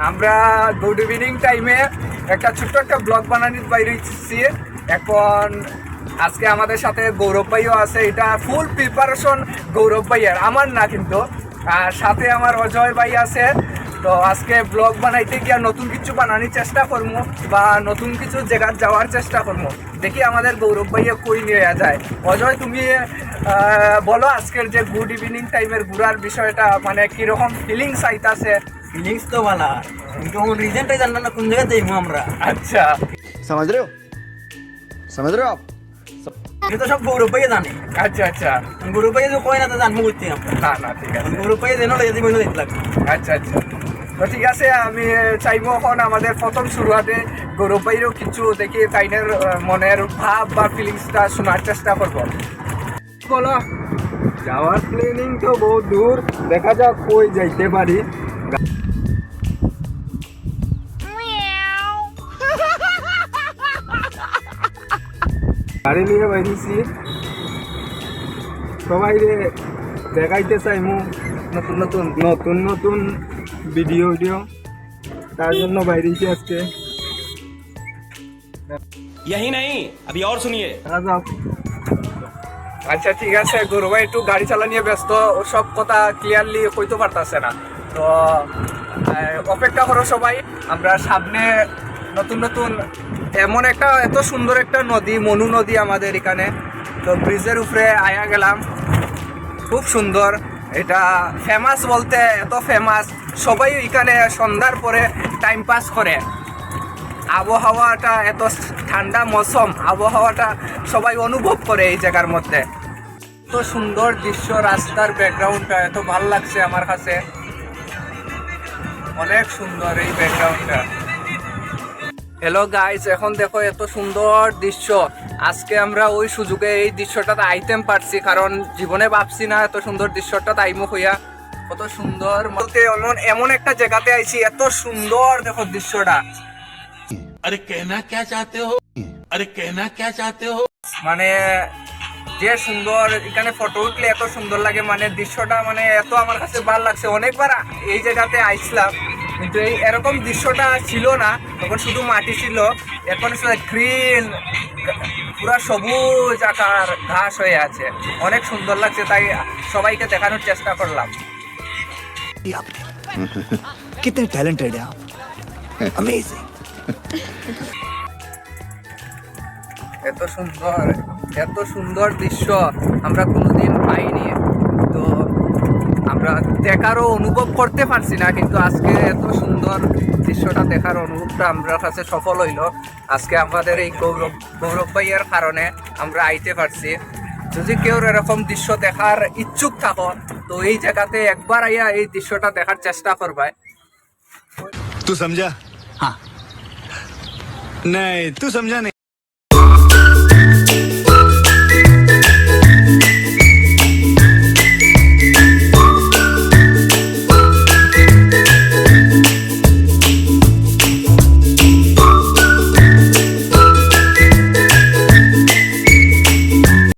আমরা good evening টাইমে একটা ছোট্ট একটা ব্লগ বানানোর বাইরেছি এখন। আজকে আমাদের সাথে গৌরব ভাইও আছে, এটা ফুল প্রিপারেশন গৌরব ভাইয়ের, আমার না কিন্তু। আর সাথে আমার অজয় ভাই আছে। তো আজকে ব্লগ বানাইতে গিয়ে নতুন কিছু বানানোর চেষ্টা করবো বা নতুন কিছু জায়গায় যাওয়ার চেষ্টা করবো। দেখি আমাদের গৌরব ভাইয়া কই নিয়ে যায়। অজয়, তুমি বলো আজকের যে গুড ইভিনিং টাইমের ঘোরার বিষয়টা, মানে কিরকম ফিলিংস আইতাছে? ফিলিংস তো ভালো, কিন্তু রিজনটাই জানলাম না কোন জায়গায় যাইবো আমরা। আচ্ছা, समझ रहे हो समझ रहे हो आप এটা তো সব গৌরব ভাইয়া জানে। আচ্ছা আচ্ছা। গৌরব ভাইয়া যে কয় না তো জানবো করছি আমরা। না না, ঠিক আছে। গৌরব ভাইয়া যেন লেগে যাবো দেখতে লাগবে। আচ্ছা আচ্ছা, তো ঠিক আছে। আমি চাইবো এখন আমাদের প্রথম শুরুয়াতে গৌরব ভাইয়েরও কিছু দেখি তাইনের মনের ভাব বা ফিলিংসটা শোনার চেষ্টা করবো। বলো। যাওয়ার প্ল্যানিং তো বহুত দূর, দেখা যাক কই যাইতে পারি। গাড়ি নিয়ে বাইরেছি, সবাই দেখাইতে চাইমু নতুন নতুন নতুন নতুন ভিডিও তার জন্য বাইরেছি আজকে। यही नहीं अभी और सुनिए। আচ্ছা ঠিক আছে, গৌরব ভাই একটু গাড়ি চালা নিয়ে ব্যস্ত, সব কথা ক্লিয়ারলি কইতে পারতাছে না। তো অপেক্ষা করো সবাই, আমরা সামনে নতুন নতুন এমন একটা এত সুন্দর একটা নদী, মনু নদী আমাদের এখানে। তো ব্রিজের উপরে আয়া গেলাম, খুব সুন্দর। এটা ফেমাস বলতে এত ফেমাস, সবাই এখানে সন্ধ্যার পরে টাইম পাস করে। আবহাওয়াটা এত ঠান্ডা মৌসুম, আবহাওয়াটা সবাই অনুভব করে এই জায়গার মধ্যে। এত সুন্দর দৃশ্য, রাস্তার ব্যাকগ্রাউন্ডটা এত ভালো লাগছে আমার কাছে, অনেক সুন্দর এই ব্যাকগ্রাউন্ডটা। হ্যালো গাইস, এখন দেখো এত সুন্দর দৃশ্য। আজকে আমরা ওই সুযোগে এই দৃশ্যটাতে আইতেম পারছি, কারণ জীবনে ভাবছি না এত সুন্দর দৃশ্যটা আইমুখ হইয়া। কত সুন্দর বলতে এমন একটা জায়গাতে আইছি, এত সুন্দর দেখো দৃশ্যটা। अरे कहना क्या चाहते हो, अरे कहना क्या चाहते हो। মানে যে সুন্দর এখানে ফটো উঠলে এত সুন্দর লাগে, মানে দৃশ্যটা মানে এত আমার কাছে ভালো লাগছে। অনেকবার এই জায়গাতে আইছিলাম, কিন্তু এই এরকম দৃশ্যটা ছিল না, তখন শুধু মাটি ছিল। এখন গ্রিন, পুরা সবুজ আকার ঘাস হয়ে আছে, অনেক সুন্দর লাগছে। তাই সবাইকে দেখানোর চেষ্টা করলাম। कितने टैलेंटेड हैं आप अमेजिंग এত সুন্দর দৃশ্য আমরা কোনোদিন পাইনি। তো আমরা দেখারও অনুভব করতে পারছি না, কিন্তু আজকে এত সুন্দর দৃশ্যটা দেখার অনুভবটা আমরা কাছে সফল হইল। আজকে আমাদের এই গৌরব ভাইয়ের কারণে আমরা আইতে পারছি। যদি কেউ এরকম দৃশ্য দেখার ইচ্ছুক থাকো, তো এই জায়গাতে একবার আইয়া এই দৃশ্যটা দেখার চেষ্টা করবে। तू समझा हाँ नहीं तू समझा नहीं